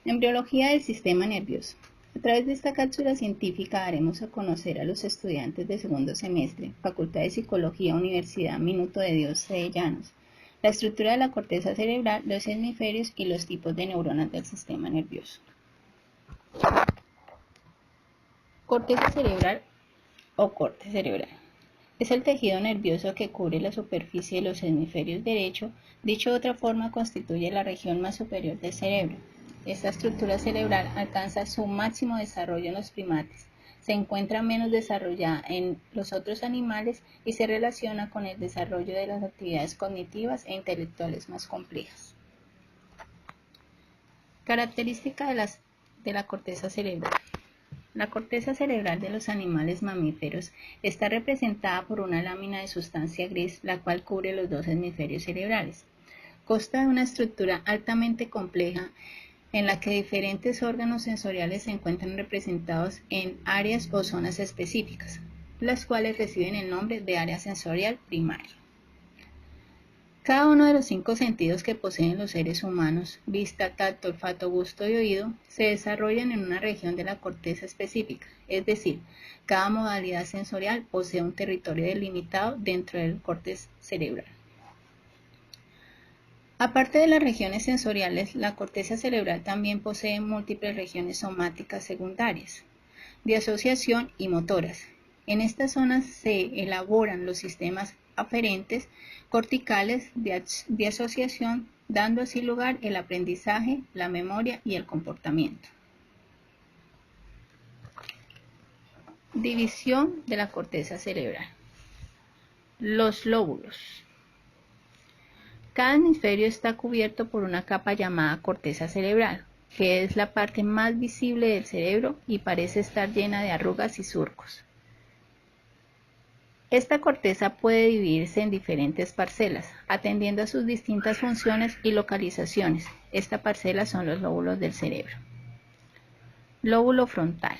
Embriología del sistema nervioso. A través de esta cápsula científica daremos a conocer a los estudiantes de segundo semestre, Facultad de Psicología, Universidad Minuto de Dios, sede Llanos, la estructura de la corteza cerebral, los hemisferios y los tipos de neuronas del sistema nervioso. Corteza cerebral o corte cerebral. Es el tejido nervioso que cubre la superficie de los hemisferios derecho. Dicho de otra forma, constituye la región más superior del cerebro. Esta estructura cerebral alcanza su máximo desarrollo en los primates, se encuentra menos desarrollada en los otros animales y se relaciona con el desarrollo de las actividades cognitivas e intelectuales más complejas. Característica de la corteza cerebral. La corteza cerebral de los animales mamíferos está representada por una lámina de sustancia gris, la cual cubre los dos hemisferios cerebrales. Consta de una estructura altamente compleja en la que diferentes órganos sensoriales se encuentran representados en áreas o zonas específicas, las cuales reciben el nombre de área sensorial primaria. Cada uno de los 5 sentidos que poseen los seres humanos, vista, tacto, olfato, gusto y oído, se desarrollan en una región de la corteza específica, es decir, cada modalidad sensorial posee un territorio delimitado dentro del córtex cerebral. Aparte de las regiones sensoriales, la corteza cerebral también posee múltiples regiones somáticas secundarias, de asociación y motoras. En estas zonas se elaboran los sistemas aferentes corticales de asociación, dando así lugar el aprendizaje, la memoria y el comportamiento. División de la corteza cerebral. Los lóbulos. Cada hemisferio está cubierto por una capa llamada corteza cerebral, que es la parte más visible del cerebro y parece estar llena de arrugas y surcos. Esta corteza puede dividirse en diferentes parcelas, atendiendo a sus distintas funciones y localizaciones. Esta parcela son los lóbulos del cerebro. Lóbulo frontal.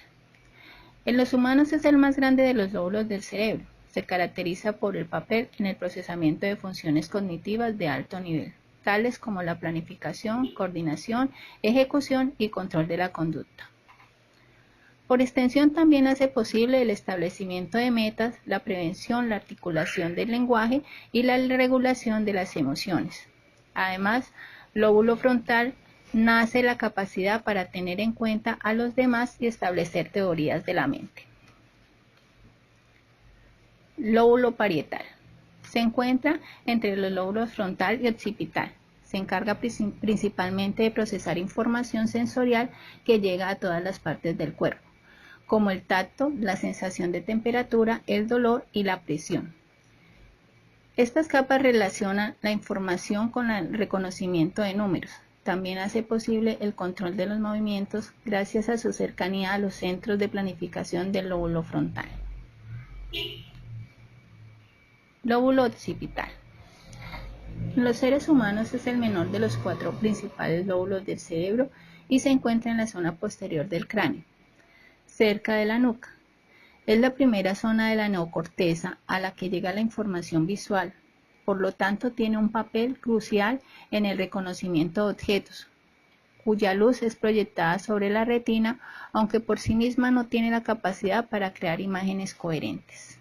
En los humanos es el más grande de los lóbulos del cerebro. Se caracteriza por el papel en el procesamiento de funciones cognitivas de alto nivel, tales como la planificación, coordinación, ejecución y control de la conducta. Por extensión también hace posible el establecimiento de metas, la prevención, la articulación del lenguaje y la regulación de las emociones. Además, lóbulo frontal nace la capacidad para tener en cuenta a los demás y establecer teorías de la mente. Lóbulo parietal. Se encuentra entre los lóbulos frontal y occipital. Se encarga principalmente de procesar información sensorial que llega a todas las partes del cuerpo, como el tacto, la sensación de temperatura, el dolor y la presión. Estas capas relacionan la información con el reconocimiento de números. También hace posible el control de los movimientos gracias a su cercanía a los centros de planificación del lóbulo frontal. Lóbulo occipital. En los seres humanos es el menor de los 4 principales lóbulos del cerebro y se encuentra en la zona posterior del cráneo, cerca de la nuca. Es la primera zona de la neocorteza a la que llega la información visual, por lo tanto tiene un papel crucial en el reconocimiento de objetos, cuya luz es proyectada sobre la retina, aunque por sí misma no tiene la capacidad para crear imágenes coherentes.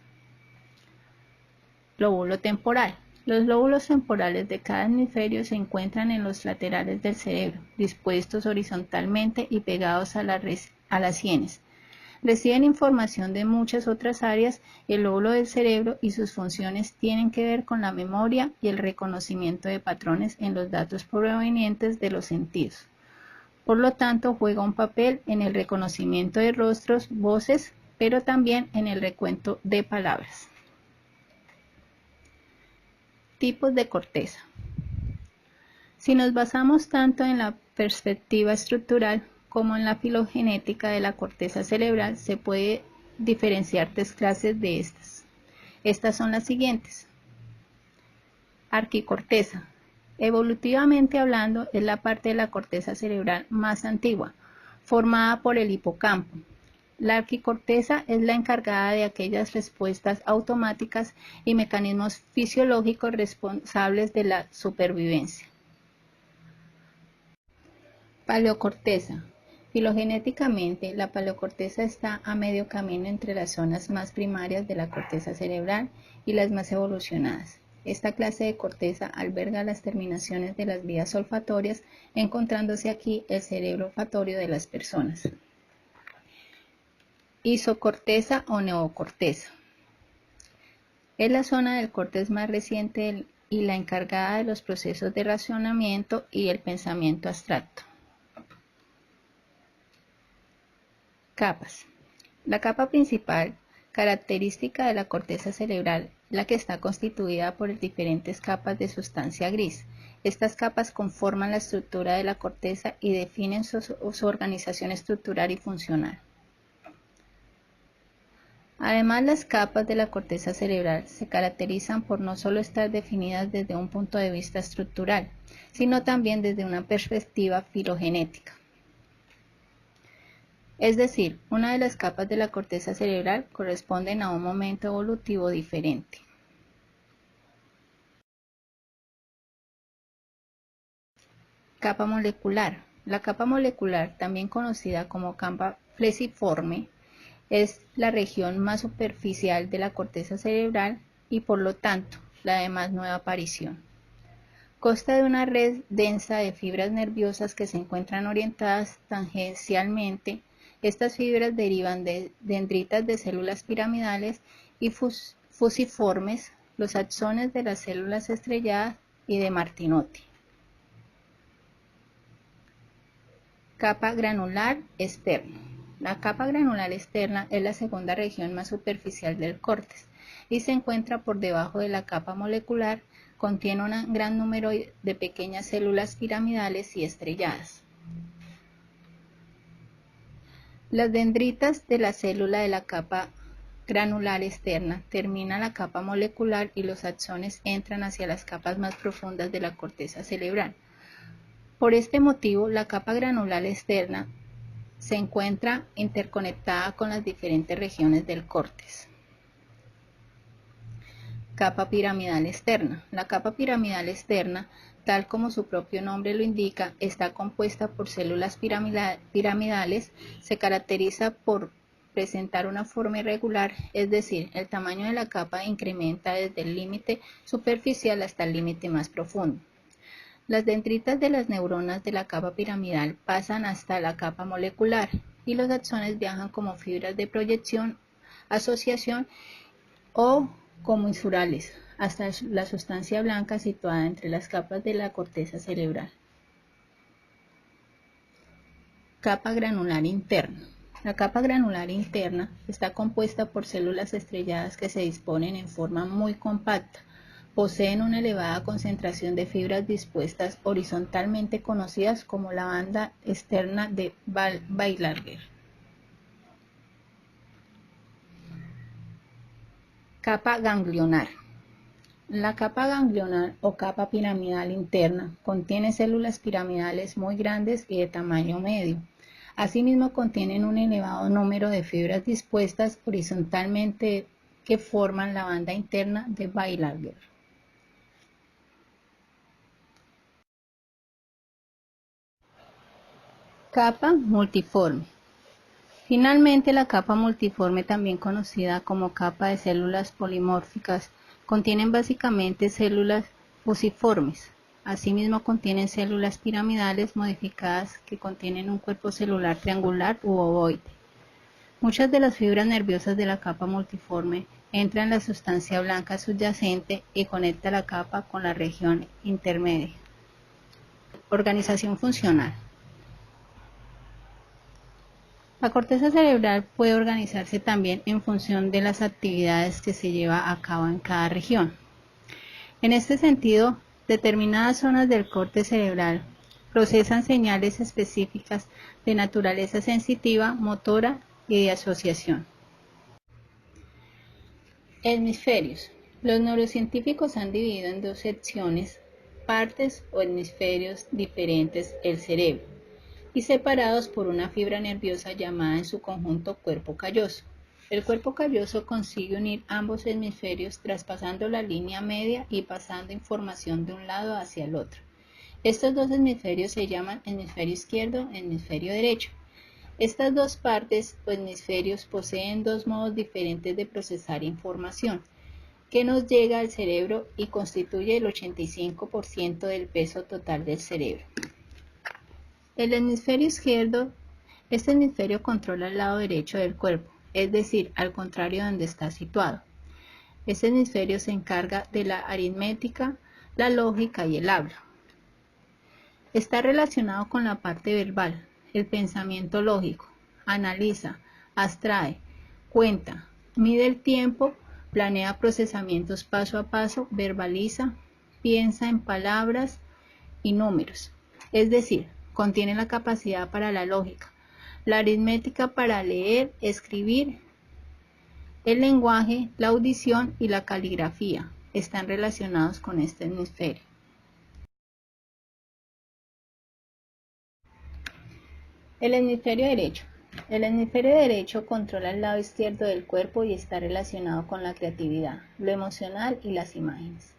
Lóbulo temporal. Los lóbulos temporales de cada hemisferio se encuentran en los laterales del cerebro, dispuestos horizontalmente y pegados a las sienes. Reciben información de muchas otras áreas. El lóbulo del cerebro y sus funciones tienen que ver con la memoria y el reconocimiento de patrones en los datos provenientes de los sentidos. Por lo tanto, juega un papel en el reconocimiento de rostros, voces, pero también en el recuento de palabras. Tipos de corteza. Si nos basamos tanto en la perspectiva estructural como en la filogenética de la corteza cerebral, se puede diferenciar 3 clases de estas. Estas son las siguientes. Arquicorteza. Evolutivamente hablando, es la parte de la corteza cerebral más antigua, formada por el hipocampo. La arquicorteza es la encargada de aquellas respuestas automáticas y mecanismos fisiológicos responsables de la supervivencia. Paleocorteza. Filogenéticamente, la paleocorteza está a medio camino entre las zonas más primarias de la corteza cerebral y las más evolucionadas. Esta clase de corteza alberga las terminaciones de las vías olfatorias, encontrándose aquí el cerebro olfatorio de las personas. Isocorteza o neocorteza. Es la zona del córtex más reciente y la encargada de los procesos de razonamiento y el pensamiento abstracto. Capas. La capa principal, característica de la corteza cerebral, la que está constituida por diferentes capas de sustancia gris. Estas capas conforman la estructura de la corteza y definen su organización estructural y funcional. Además, las capas de la corteza cerebral se caracterizan por no solo estar definidas desde un punto de vista estructural, sino también desde una perspectiva filogenética. Es decir, una de las capas de la corteza cerebral corresponden a un momento evolutivo diferente. Capa molecular. La capa molecular, también conocida como capa fleciforme, es la región más superficial de la corteza cerebral y por lo tanto la de más nueva aparición. Consta de una red densa de fibras nerviosas que se encuentran orientadas tangencialmente. Estas fibras derivan de dendritas de células piramidales y fusiformes, los axones de las células estrelladas y de Martinotti. Capa granular externa. La capa granular externa es la segunda región más superficial del córtex y se encuentra por debajo de la capa molecular. Contiene un gran número de pequeñas células piramidales y estrelladas. Las dendritas de la célula de la capa granular externa terminan la capa molecular y los axones entran hacia las capas más profundas de la corteza cerebral. Por este motivo, la capa granular externa se encuentra interconectada con las diferentes regiones del córtex. Capa piramidal externa. La capa piramidal externa, tal como su propio nombre lo indica, está compuesta por células piramidales, se caracteriza por presentar una forma irregular, es decir, el tamaño de la capa incrementa desde el límite superficial hasta el límite más profundo. Las dendritas de las neuronas de la capa piramidal pasan hasta la capa molecular y los axones viajan como fibras de proyección, asociación o como insurales hasta la sustancia blanca situada entre las capas de la corteza cerebral. Capa granular interna. La capa granular interna está compuesta por células estrelladas que se disponen en forma muy compacta. Poseen una elevada concentración de fibras dispuestas horizontalmente, conocidas como la banda externa de Weilager. Capa ganglionar. La capa ganglionar o capa piramidal interna contiene células piramidales muy grandes y de tamaño medio. Asimismo, contienen un elevado número de fibras dispuestas horizontalmente que forman la banda interna de Weilager. Capa multiforme. Finalmente, la capa multiforme, también conocida como capa de células polimórficas, contienen básicamente células fusiformes. Asimismo, contienen células piramidales modificadas que contienen un cuerpo celular triangular u ovoide. Muchas de las fibras nerviosas de la capa multiforme entran en la sustancia blanca subyacente y conecta la capa con la región intermedia. Organización funcional. La corteza cerebral puede organizarse también en función de las actividades que se lleva a cabo en cada región. En este sentido, determinadas zonas del córtex cerebral procesan señales específicas de naturaleza sensitiva, motora y de asociación. Hemisferios. Los neurocientíficos han dividido en dos secciones, partes o hemisferios diferentes el cerebro, y separados por una fibra nerviosa llamada en su conjunto cuerpo calloso. El cuerpo calloso consigue unir ambos hemisferios traspasando la línea media y pasando información de un lado hacia el otro. Estos dos hemisferios se llaman hemisferio izquierdo y hemisferio derecho. Estas dos partes o hemisferios poseen dos modos diferentes de procesar información que nos llega al cerebro y constituye el 85% del peso total del cerebro. El hemisferio izquierdo, este hemisferio controla el lado derecho del cuerpo, es decir, al contrario de donde está situado. Este hemisferio se encarga de la aritmética, la lógica y el habla. Está relacionado con la parte verbal, el pensamiento lógico, analiza, abstrae, cuenta, mide el tiempo, planea procesamientos paso a paso, verbaliza, piensa en palabras y números. Es decir, contiene la capacidad para la lógica, la aritmética para leer, escribir, el lenguaje, la audición y la caligrafía están relacionados con este hemisferio. El hemisferio derecho. El hemisferio derecho controla el lado izquierdo del cuerpo y está relacionado con la creatividad, lo emocional y las imágenes.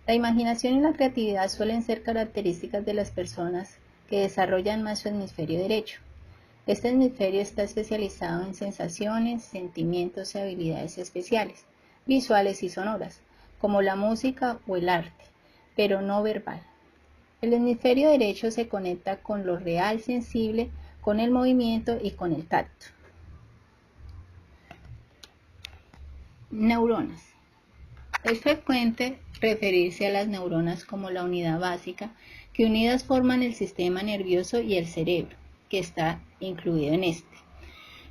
La imaginación y la creatividad suelen ser características de las personas que desarrollan más su hemisferio derecho. Este hemisferio está especializado en sensaciones, sentimientos y habilidades especiales, visuales y sonoras, como la música o el arte, pero no verbal. El hemisferio derecho se conecta con lo real sensible, con el movimiento y con el tacto. Neuronas. Es frecuente referirse a las neuronas como la unidad básica, que unidas forman el sistema nervioso y el cerebro, que está incluido en este.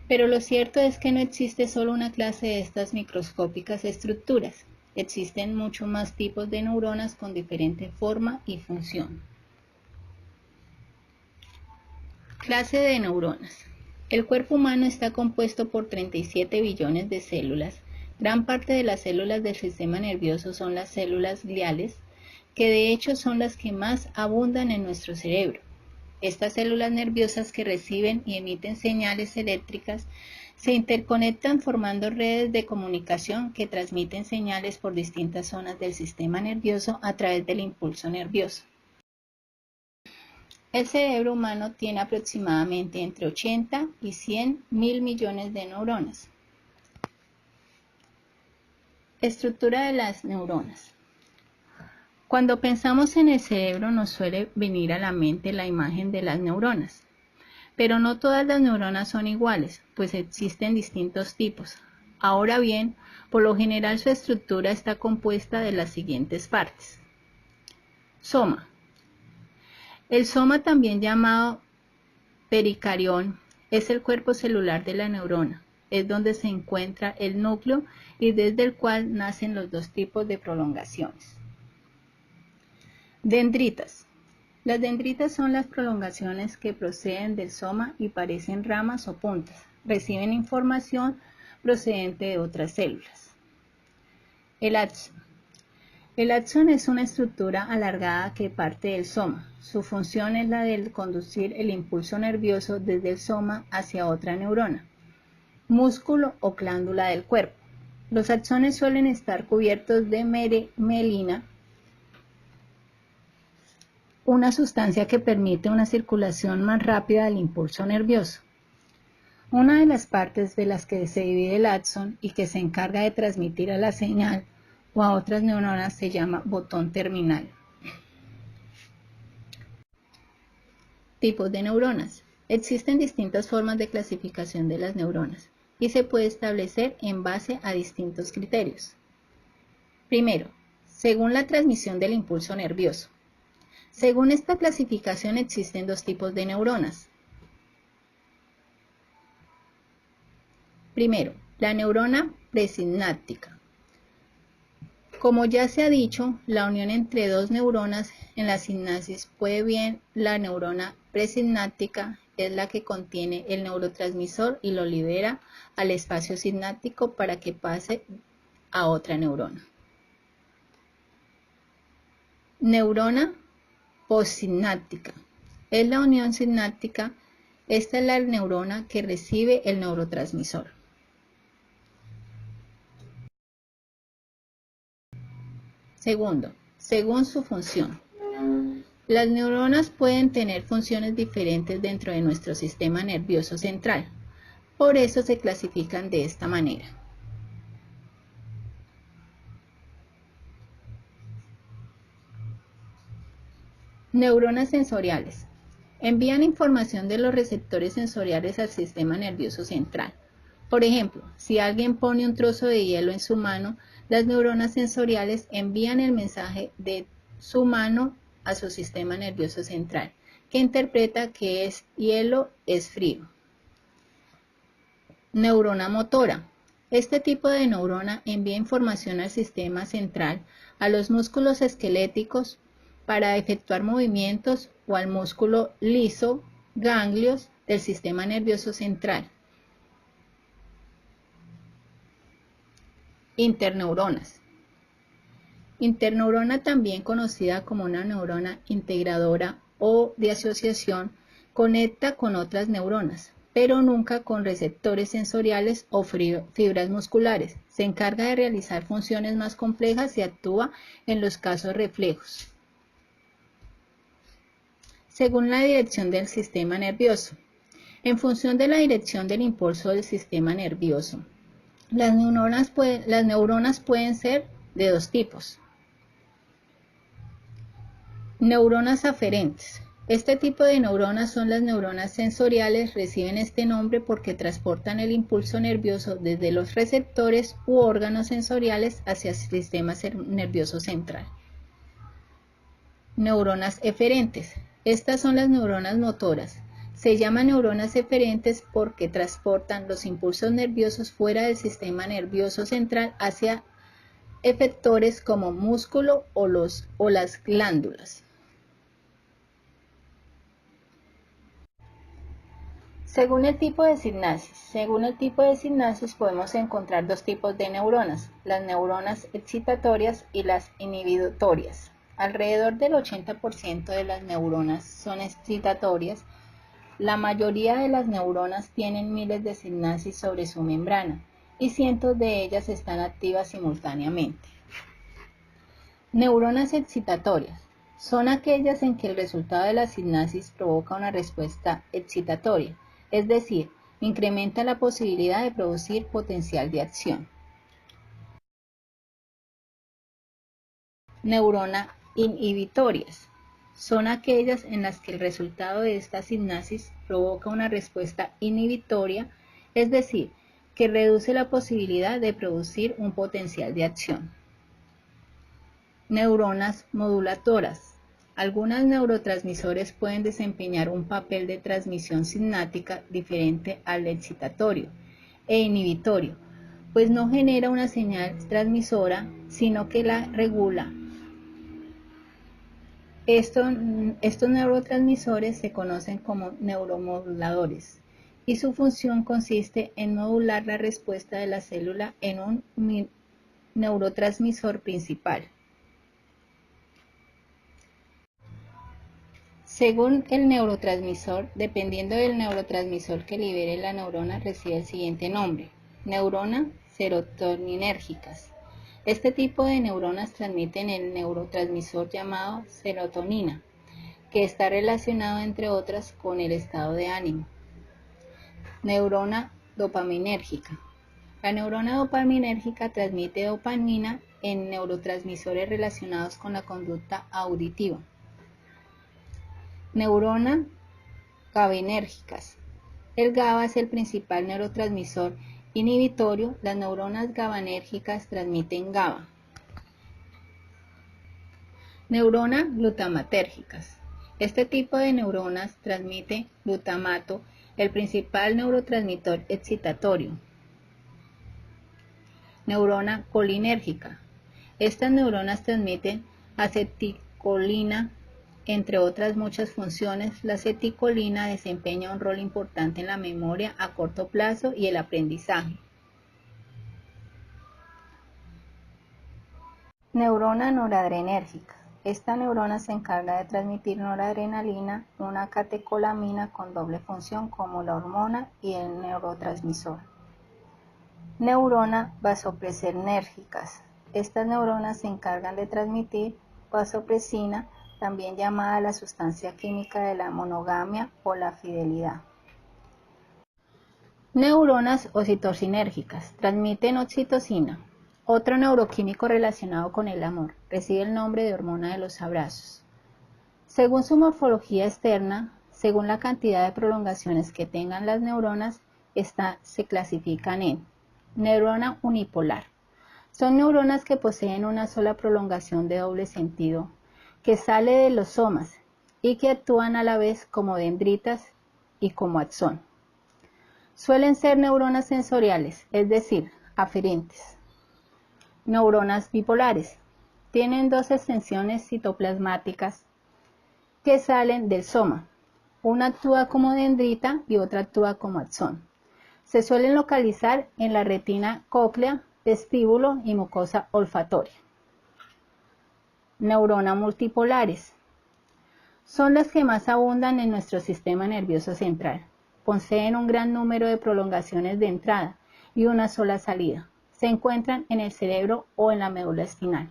Pero lo cierto es que no existe solo una clase de estas microscópicas estructuras. Existen muchos más tipos de neuronas con diferente forma y función. Clase de neuronas. El cuerpo humano está compuesto por 37 billones de células. Gran parte de las células del sistema nervioso son las células gliales, que de hecho son las que más abundan en nuestro cerebro. Estas células nerviosas que reciben y emiten señales eléctricas se interconectan formando redes de comunicación que transmiten señales por distintas zonas del sistema nervioso a través del impulso nervioso. El cerebro humano tiene aproximadamente entre 80 y 100 mil millones de neuronas. Estructura de las neuronas. Cuando pensamos en el cerebro nos suele venir a la mente la imagen de las neuronas, pero no todas las neuronas son iguales, pues existen distintos tipos. Ahora bien, por lo general su estructura está compuesta de las siguientes partes. Soma. El soma, también llamado pericarión, es el cuerpo celular de la neurona. Es donde se encuentra el núcleo y desde el cual nacen los dos tipos de prolongaciones. Dendritas. Las dendritas son las prolongaciones que proceden del soma y parecen ramas o puntas. Reciben información procedente de otras células. El axón. El axón es una estructura alargada que parte del soma. Su función es la de conducir el impulso nervioso desde el soma hacia otra neurona, músculo o glándula del cuerpo. Los axones suelen estar cubiertos de mielina, una sustancia que permite una circulación más rápida del impulso nervioso. Una de las partes de las que se divide el axón y que se encarga de transmitir a la señal o a otras neuronas se llama botón terminal. Tipos de neuronas. Existen distintas formas de clasificación de las neuronas y se puede establecer en base a distintos criterios. Primero, según la transmisión del impulso nervioso. Según esta clasificación existen dos tipos de neuronas. Primero, la neurona presináptica. Como ya se ha dicho, la unión entre dos neuronas en la sinapsis puede bien, la neurona presináptica es la que contiene el neurotransmisor y lo libera al espacio sináptico para que pase a otra neurona. Neurona postsináptica. Es la unión sináptica. Esta es la neurona que recibe el neurotransmisor. Segundo, según su función. Las neuronas pueden tener funciones diferentes dentro de nuestro sistema nervioso central. Por eso se clasifican de esta manera. Neuronas sensoriales. Envían información de los receptores sensoriales al sistema nervioso central. Por ejemplo, si alguien pone un trozo de hielo en su mano, las neuronas sensoriales envían el mensaje de su mano a su sistema nervioso central, que interpreta que es hielo, es frío. Neurona motora. Este tipo de neurona envía información al sistema central, a los músculos esqueléticos, para efectuar movimientos o al músculo liso, ganglios del sistema nervioso central. Interneuronas. Interneurona, también conocida como una neurona integradora o de asociación, conecta con otras neuronas, pero nunca con receptores sensoriales o fibras musculares. Se encarga de realizar funciones más complejas y actúa en los casos reflejos, según la dirección del sistema nervioso. En función de la dirección del impulso del sistema nervioso, las neuronas pueden ser de dos tipos. Neuronas aferentes. Este tipo de neuronas son las neuronas sensoriales. Reciben este nombre porque transportan el impulso nervioso desde los receptores u órganos sensoriales hacia el sistema nervioso central. Neuronas eferentes. Estas son las neuronas motoras. Se llaman neuronas eferentes porque transportan los impulsos nerviosos fuera del sistema nervioso central hacia efectores como músculo o las glándulas. Según el tipo de sinapsis podemos encontrar dos tipos de neuronas, las neuronas excitatorias y las inhibitorias. Alrededor del 80% de las neuronas son excitatorias. La mayoría de las neuronas tienen miles de sinapsis sobre su membrana y cientos de ellas están activas simultáneamente. Neuronas excitatorias son aquellas en que el resultado de la sinapsis provoca una respuesta excitatoria, es decir, incrementa la posibilidad de producir potencial de acción. Neuronas inhibitorias son aquellas en las que el resultado de esta sinapsis provoca una respuesta inhibitoria, es decir, que reduce la posibilidad de producir un potencial de acción. Neuronas modulatoras. Algunos neurotransmisores pueden desempeñar un papel de transmisión sináptica diferente al excitatorio e inhibitorio, pues no genera una señal transmisora, sino que la regula. Estos neurotransmisores se conocen como neuromoduladores y su función consiste en modular la respuesta de la célula en un neurotransmisor principal. Según el neurotransmisor, dependiendo del neurotransmisor que libere la neurona, recibe el siguiente nombre: neuronas serotoninérgicas. Este tipo de neuronas transmiten el neurotransmisor llamado serotonina, que está relacionado, entre otras, con el estado de ánimo. Neurona dopaminérgica. La neurona dopaminérgica transmite dopamina en neurotransmisores relacionados con la conducta auditiva. Neuronas GABAérgicas. El GABA es el principal neurotransmisor inhibitorio. Las neuronas GABAérgicas transmiten GABA. Neuronas glutamatérgicas. Este tipo de neuronas transmite glutamato, el principal neurotransmisor excitatorio. Neurona colinérgica. Estas neuronas transmiten acetilcolina, entre otras muchas funciones. La acetilcolina desempeña un rol importante en la memoria a corto plazo y el aprendizaje. Neurona noradrenérgica. Esta neurona se encarga de transmitir noradrenalina, una catecolamina con doble función como la hormona y el neurotransmisor. Neuronas vasopresinérgicas. Estas neuronas se encargan de transmitir vasopresina, también llamada la sustancia química de la monogamia o la fidelidad. Neuronas oxitocinérgicas transmiten oxitocina, otro neuroquímico relacionado con el amor. Recibe el nombre de hormona de los abrazos. Según su morfología externa, según la cantidad de prolongaciones que tengan las neuronas, se clasifican en neurona unipolar. Son neuronas que poseen una sola prolongación de doble sentido, que sale de los somas y que actúan a la vez como dendritas y como axón. Suelen ser neuronas sensoriales, es decir, aferentes. Neuronas bipolares. Tienen dos extensiones citoplasmáticas que salen del soma. Una actúa como dendrita y otra actúa como axón. Se suelen localizar en la retina cóclea, vestíbulo y mucosa olfatoria. Neuronas multipolares. Son las que más abundan en nuestro sistema nervioso central. Poseen un gran número de prolongaciones de entrada y una sola salida. Se encuentran en el cerebro o en la médula espinal.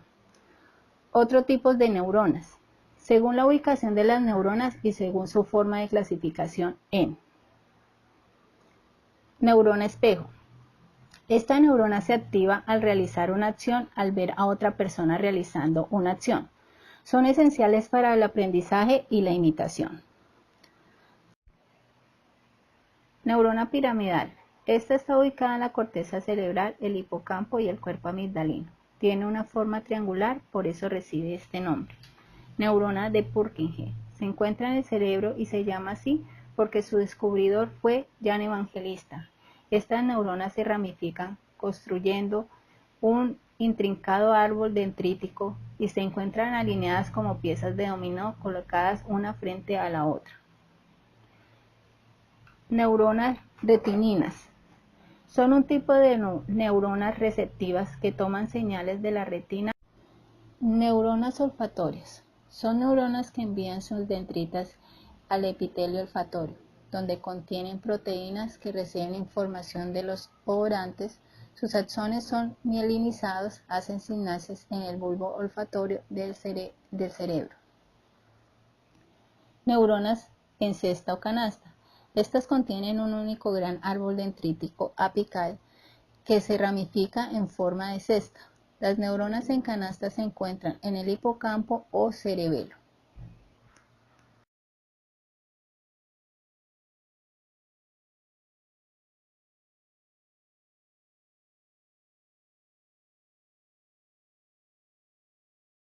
Otros tipos de neuronas, según la ubicación de las neuronas y según su forma de clasificación en neurona espejo. Esta neurona se activa al realizar una acción, al ver a otra persona realizando una acción. Son esenciales para el aprendizaje y la imitación. Neurona piramidal. Esta está ubicada en la corteza cerebral, el hipocampo y el cuerpo amigdalino. Tiene una forma triangular, por eso recibe este nombre. Neurona de Purkinje. Se encuentra en el cerebro y se llama así porque su descubridor fue Jan Evangelista. Estas neuronas se ramifican construyendo un intrincado árbol dendrítico y se encuentran alineadas como piezas de dominó colocadas una frente a la otra. Neuronas retininas. Son un tipo de neuronas receptivas que toman señales de la retina. Neuronas olfatorias. Son neuronas que envían sus dendritas al epitelio olfatorio, donde contienen proteínas que reciben información de los odorantes. Sus axones son mielinizados, hacen sinapsis en el bulbo olfatorio del cerebro. Neuronas en cesta o canasta. Estas contienen un único gran árbol dendrítico apical que se ramifica en forma de cesta. Las neuronas en canasta se encuentran en el hipocampo o cerebelo.